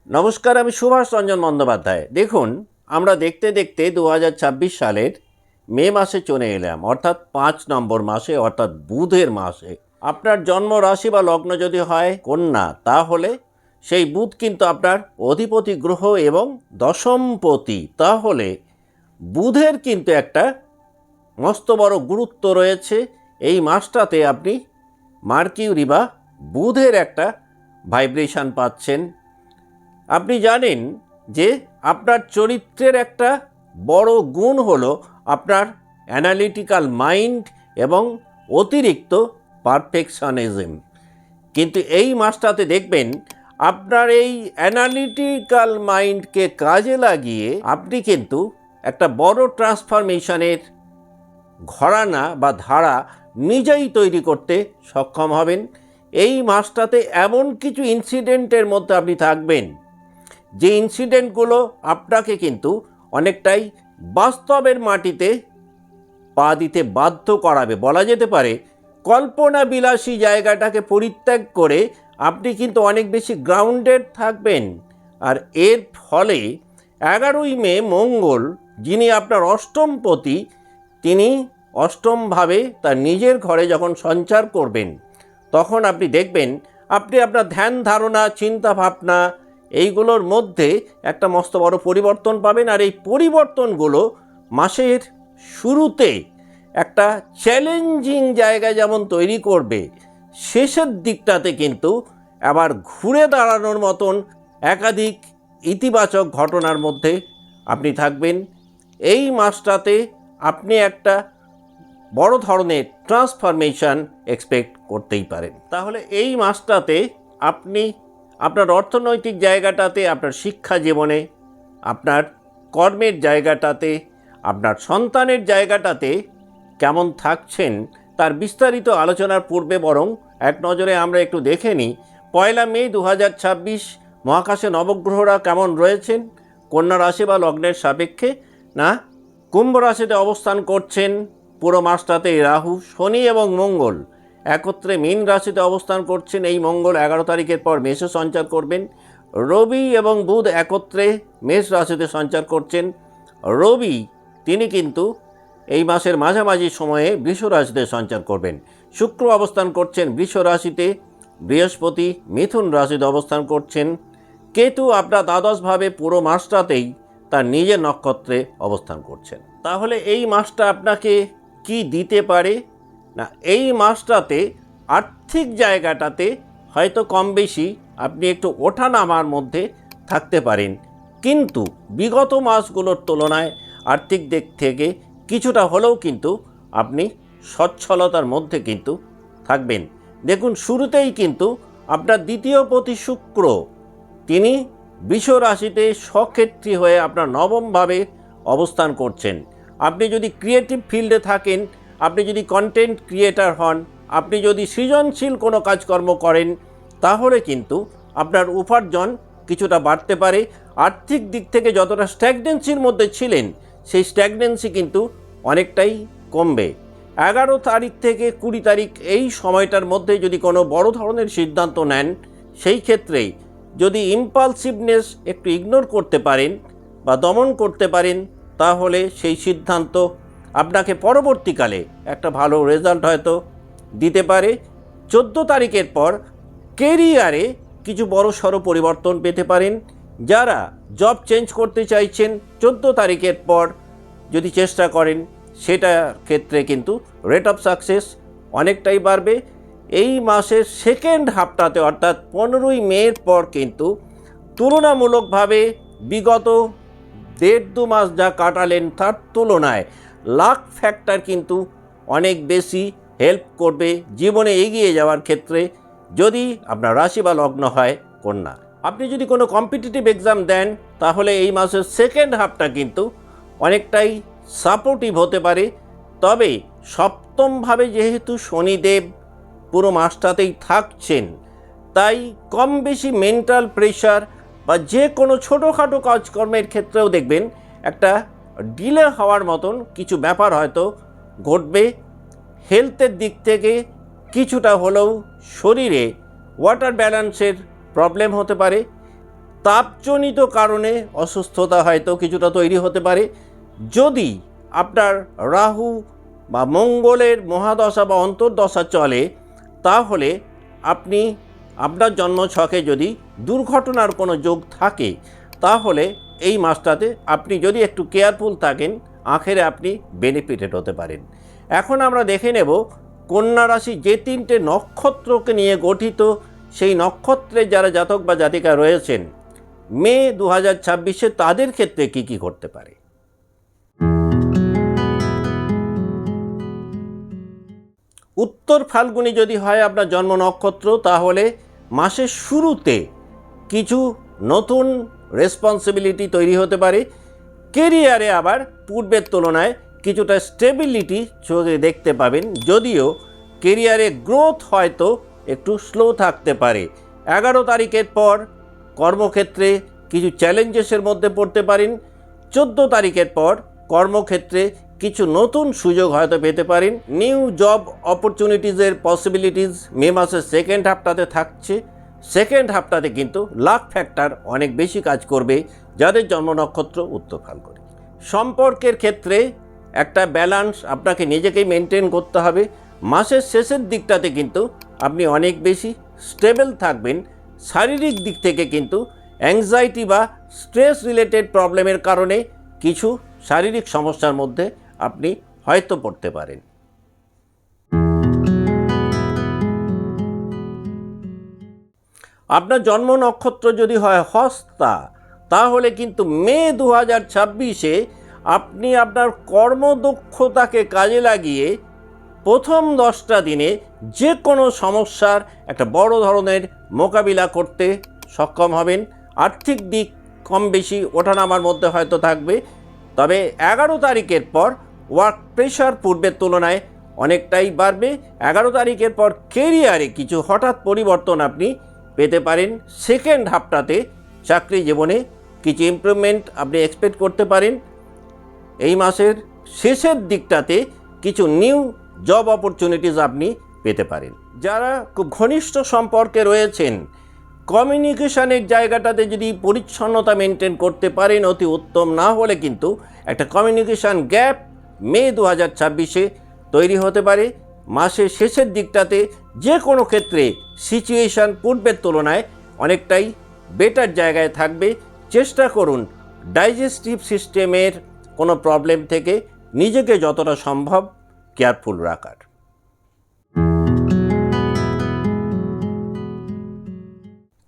নমস্কার, আমি সুভাষ রঞ্জন বন্দ্যোপাধ্যায়। দেখুন, আমরা দেখতে দেখতে 2026 সালের মে মাসে চলে এলাম, অর্থাৎ 5 নম্বর মাসে, অর্থাৎ বুধের মাসে। আপনার জন্ম রাশি বা লগ্ন যদি হয় কন্যা, তাহলে সেই বুধ কিন্তু আপনার অধিপতি গ্রহ এবং দশমপতি। তাহলে বুধের কিন্তু একটা মস্ত বড় গুরুত্ব রয়েছে। এই মাসটাতে আপনি মার্কিউরি বা বুধের একটা ভাইব্রেশন পাচ্ছেন। আপনি জানেন যে আপনার চরিত্রের একটা বড় গুণ হলো আপনার অ্যানালিটিক্যাল মাইন্ড এবং অতিরিক্ত পারফেকশনিজম। কিন্তু এই মাসটাতে দেখবেন আপনার এই অ্যানালিটিক্যাল মাইন্ডকে কাজে লাগিয়ে আপনি কিন্তু একটা বড় ট্রান্সফরমেশনের ঘরানা বা ধারা নিজেই তৈরি করতে সক্ষম হবেন। এই মাসটাতে এমন কিছু ইনসিডেন্টের মধ্যে আপনি থাকবেন যে ইনসিডেন্টগুলো আপনাকে কিন্তু অনেকটাই বাস্তবের মাটিতে পা দিতে বাধ্য করাবে। বলা যেতে পারে কল্পনা বিলাসী জায়গাটাকে পরিত্যাগ করে আপনি কিন্তু অনেক বেশি গ্রাউন্ডেড থাকবেন। আর এর ফলে 11ই মে মঙ্গল, যিনি আপনার অষ্টমপতি, তিনি অষ্টমভাবে তার নিজের ঘরে যখন সঞ্চার করবেন, তখন আপনি দেখবেন আপনি আপনার ধ্যান ধারণা, চিন্তা ভাবনা, এইগুলোর মধ্যে একটা মস্ত বড় পরিবর্তন পাবেন। আর এই পরিবর্তনগুলো মাসের শুরুতে একটা চ্যালেঞ্জিং জায়গা যেমন তৈরি করবে, শেষের দিকটাতে কিন্তু আবার ঘুরে দাঁড়ানোর মতন একাধিক ইতিবাচক ঘটনার মধ্যে আপনি থাকবেন। এই মাসটাতে আপনি একটা বড় ধরনের ট্রান্সফরমেশন এক্সপেক্ট করতেই পারেন। তাহলে এই মাসটাতে আপনি আপনার অর্থনৈতিক জায়গাটাতে, আপনার শিক্ষা জীবনে, আপনার কর্মের জায়গাটাতে, আপনার সন্তানের জায়গাটাতে কেমন থাকছেন তার বিস্তারিত আলোচনার পূর্বে বরং এক নজরে আমরা একটু দেখে নিই 1 মে 2026 মহাকাশে নবগ্রহরা কেমন রয়েছেন কন্যা রাশি বা লগ্নের সাপেক্ষে। না, কুম্ভ রাশিতে অবস্থান করছেন পুরো মাসটাতে রাহু, শনি এবং মঙ্গল একত্রে মীন রাশিতে অবস্থান করছেন। এই মঙ্গল 11 তারিখের পর মেষে সঞ্চার করবেন। রবি এবং বুধ একত্রে মেষ রাশিতে সঞ্চার করছেন। রবি তিনি কিন্তু এই মাসের মাঝামাঝি সময়ে বৃষ রাশিতে সঞ্চার করবেন। শুক্র অবস্থান করছেন বৃষ রাশিতে, বৃহস্পতি মিথুন রাশিতে অবস্থান করছেন। কেতু আপনার দ্বাদশভাবে পুরো মাসটাতেই তার নিজের নক্ষত্রে অবস্থান করছেন। তাহলে এই মাসটা আপনাকে কি দিতে পারে? না, এই মাসটাতে আর্থিক জায়গাটাতে হয়তো কম বেশি আপনি একটু ওঠানামার মধ্যে থাকতে পারেন, কিন্তু বিগত মাসগুলোর তুলনায় আর্থিক দিক থেকে কিছুটা হলেও কিন্তু আপনি সচ্ছলতার মধ্যে কিন্তু থাকবেন। দেখুন, শুরুতেই কিন্তু আপনার দ্বিতীয়পতি শুক্র, তিনি বৃষ রাশিতে স্বক্ষেত্রী হয়ে আপনার নবমভাবে অবস্থান করছেন। আপনি যদি ক্রিয়েটিভ ফিল্ডে থাকেন, আপনি যদি কন্টেন্ট ক্রিয়েটার হন, আপনি যদি সৃজনশীল কোনো কাজকর্ম করেন, তাহলে কিন্তু আপনার উপার্জন কিছুটা বাড়তে পারে। আর্থিক দিক থেকে যতটা স্ট্যাগনেন্সির মধ্যে ছিলেন, সেই স্ট্যাগনেন্সি কিন্তু অনেকটাই কমবে। 11 তারিখ থেকে 20 তারিখ এই সময়টার মধ্যে যদি কোনো বড় ধরনের সিদ্ধান্ত নেন, সেই ক্ষেত্রেই যদি ইম্পালসিভনেস একটু ইগনোর করতে পারেন বা দমন করতে পারেন, তাহলে সেই সিদ্ধান্ত আপনাকে পরবর্তীকালে একটা ভালো রেজাল্ট হয়তো দিতে পারে। 14 তারিখের পর কেরিয়ারে কিছু বড়সড় পরিবর্তন পেতে পারেন। যারা জব চেঞ্জ করতে চাইছেন, 14 তারিখের পর যদি চেষ্টা করেন, সেটার ক্ষেত্রে কিন্তু রেট অফ সাকসেস অনেকটাই বাড়বে। এই মাসের সেকেন্ড হাফটাতে, অর্থাৎ 15ই মের পর কিন্তু তুলনামূলকভাবে বিগত 1.5-2 মাস যা কাটালেন তার তুলনায় লাক ফ্যাক্টর কিন্তু অনেক বেশি হেল্প করবে জীবনে এগিয়ে যাওয়ার ক্ষেত্রে, যদি আপনার রাশি বা লগ্ন হয় কন্যা। আপনি যদি কোনো কম্পিটিটিভ এক্সাম দেন, তাহলে এই মাসের সেকেন্ড হাফটা কিন্তু অনেকটাই সাপোর্টিভ হতে পারে। তবে সপ্তমভাবে যেহেতু শনিদেব পুরো মাসটাতেই থাকছেন, তাই কম বেশি মেন্টাল প্রেশার বা যে কোনো ছোটোখাটো কাজকর্মের ক্ষেত্রেও দেখবেন একটা ডিলে হওয়ার মতন কিছু ব্যাপার হয়তো ঘটবে। হেলথের দিক থেকে কিছুটা হলেও শরীরে ওয়াটার ব্যালেন্সের প্রবলেম হতে পারে। তাপজনিত কারণে অসুস্থতা হয়তো কিছুটা তৈরি হতে পারে। যদি আপনার রাহু বা মঙ্গলের মহাদশা বা অন্তর্দশা চলে, তাহলে আপনি আপনার জন্মছকে যদি দুর্ঘটনার কোনো যোগ থাকে, তাহলে এই মাসটাতে আপনি যদি একটু কেয়ারফুল থাকেন, আখেরে আপনি বেনিফিটেড হতে পারেন। এখন আমরা দেখে নেব কন্যা রাশি যে 3টে নক্ষত্রকে নিয়ে গঠিত, সেই নক্ষত্রে যারা জাতক বা জাতিকা রয়েছেন মে 2026-এ তাদের ক্ষেত্রে কি কি করতে পারে। উত্তর ফাল্গুনি যদি হয় আপনার জন্ম নক্ষত্র, তাহলে মাসের শুরুতে কিছু নতুন রেসপন্সিবিলিটি তৈরি হতে পারে। কেরিয়ারে আবার পূর্বের তুলনায় কিছুটা স্টেবিলিটি চোখে দেখতে পাবেন, যদিও কেরিয়ারে গ্রোথ হয়তো একটু স্লো থাকতে পারে। 11 তারিখের পর কর্মক্ষেত্রে কিছু চ্যালেঞ্জেসের মধ্যে পড়তে পারেন। 14 তারিখের পর কর্মক্ষেত্রে কিছু নতুন সুযোগ হয়তো পেতে পারেন। নিউ জব অপরচুনিটিসের পসিবিলিটিস মে মাসের সেকেন্ড হাফটাতে থাকছে। সেকেন্ড হাফটাতে কিন্তু লাক ফ্যাক্টর অনেক বেশি কাজ করবে যাদের জন্ম নক্ষত্র উত্তর ফাল্গুনি। সম্পর্কের ক্ষেত্রে একটা ব্যালেন্স আপনাকে নিজেকেই মেনটেন করতে হবে। মাসের শেষের দিকটাতে কিন্তু আপনি অনেক বেশি স্টেবল থাকবেন। শারীরিক দিক থেকে কিন্তু অ্যাংজাইটি বা স্ট্রেস রিলেটেড প্রবলেমের কারণে কিছু শারীরিক সমস্যার মধ্যে আপনি হয়তো পড়তে পারেন। আপনার জন্ম নক্ষত্র যদি হয় হস্তা, তাহলে কিন্তু মে 2026-এ আপনি আপনার কর্মদক্ষতাকে কাজে লাগিয়ে প্রথম 10টা দিনে যে কোনো সমস্যার একটা বড় ধরনের মোকাবিলা করতে সক্ষম হবেন। আর্থিক দিক কম বেশি ওঠানামার মধ্যে হয়তো থাকবে, তবে 11 তারিখের পর ওয়ার্ক প্রেশার পূর্বের তুলনায় অনেকটাই বাড়বে। 11 তারিখের পর কেরিয়ারে কিছু হঠাৎ পরিবর্তন আপনি পেতে পারেন। সেকেন্ড হাফটাতে চাকরি জীবনে কিছু ইমপ্রুভমেন্ট আপনি এক্সপেক্ট করতে পারেন। এই মাসের শেষের দিকটাতে কিছু নিউ জব অপরচুনিটিস আপনি পেতে পারেন। যারা খুব ঘনিষ্ঠ সম্পর্কে রয়েছেন, কমিউনিকেশনের জায়গাটাতে যদি পরিচ্ছন্নতা মেনটেন করতে পারেন অতি উত্তম। না হলে কিন্তু একটা কমিউনিকেশান গ্যাপ মে 2026-এ তৈরি হতে পারে। মাসের শেষের দিকটাতে যে কোনো ক্ষেত্রে সিচুয়েশান পূর্বের তুলনায় অনেকটাই বেটার জায়গায় থাকবে। চেষ্টা করুন ডাইজেস্টিভ সিস্টেমের কোনো প্রবলেম থেকে নিজেকে যতটা সম্ভব কেয়ারফুল রাখার।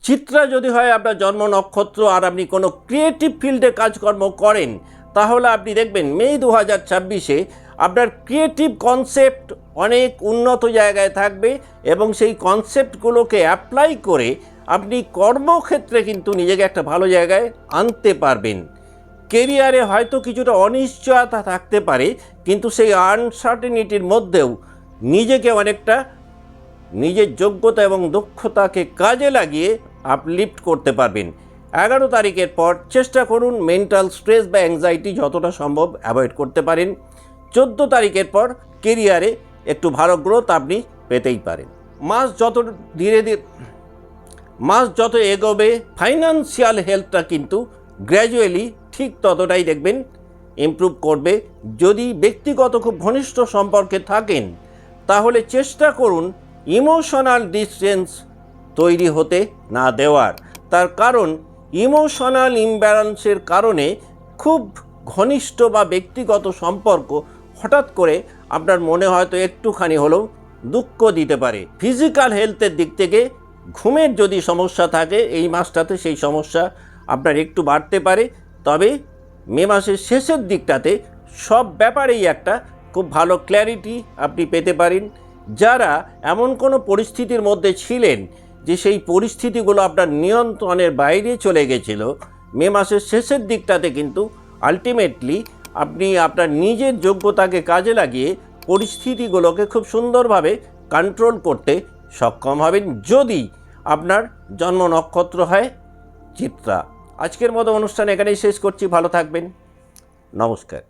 চিত্রা যদি হয় আপনার জন্ম নক্ষত্র আর আপনি কোনো ক্রিয়েটিভ ফিল্ডে কাজকর্ম করেন, তাহলে আপনি দেখবেন মে 2026-এ আপনার ক্রিয়েটিভ কনসেপ্ট অনেক উন্নত জায়গায় থাকবে এবং সেই কনসেপ্টগুলোকে অ্যাপ্লাই করে আপনি কর্মক্ষেত্রে কিন্তু নিজেকে একটা ভালো জায়গায় আনতে পারবেন। কেরিয়ারে হয়তো কিছুটা অনিশ্চয়তা থাকতে পারে, কিন্তু সেই আনসার্টেনিটির মধ্যেও নিজেকে অনেকটা নিজের যোগ্যতা এবং দক্ষতাকে কাজে লাগিয়ে আপলিফ্ট করতে পারবেন। 11 তারিখের পর চেষ্টা করুন মেন্টাল স্ট্রেস বা অ্যাংজাইটি যতটা সম্ভব অ্যাভয়েড করতে পারেন। 14 তারিখের পর কেরিয়ারে একটু ভালো গ্রোথ আপনি পেতেই পারেন। মাস যত এগোবে ফাইন্যান্সিয়াল হেলথটা কিন্তু গ্র্যাজুয়ালি ঠিক ততটাই দেখবেন ইমপ্রুভ করবে। যদি ব্যক্তিগত খুব ঘনিষ্ঠ সম্পর্কে থাকেন, তাহলে চেষ্টা করুন ইমোশনাল ডিস্টেন্স তৈরি হতে না দেওয়ার। তার কারণ ইমোশনাল ইমব্যালেন্সের কারণে খুব ঘনিষ্ঠ বা ব্যক্তিগত সম্পর্ক হঠাৎ করে আপনার মনে হয়তো একটুখানি হলেও দুঃখ দিতে পারে। ফিজিক্যাল হেলথের দিক থেকে ঘুমের যদি সমস্যা থাকে এই মাসটাতে সেই সমস্যা আপনার একটু বাড়তে পারে। তবে মে মাসের শেষের দিকটাতে সব ব্যাপারেই একটা খুব ভালো ক্ল্যারিটি আপনি পেতে পারেন। যারা এমন কোনো পরিস্থিতির মধ্যে ছিলেন যে সেই পরিস্থিতিগুলো আপনার নিয়ন্ত্রণের বাইরে চলে গেছিল, মে মাসের শেষের দিকটাতে কিন্তু আলটিমেটলি আপনি আপনার নিজের যোগ্যতাকে কাজে লাগিয়ে পরিস্থিতিগুলোকে খুব সুন্দরভাবে কন্ট্রোল করতে সক্ষম হবেন, যদি আপনার জন্ম নক্ষত্র হয় চিত্রা। আজকের মতো অনুষ্ঠান এখানেই শেষ করছি। ভালো থাকবেন। নমস্কার।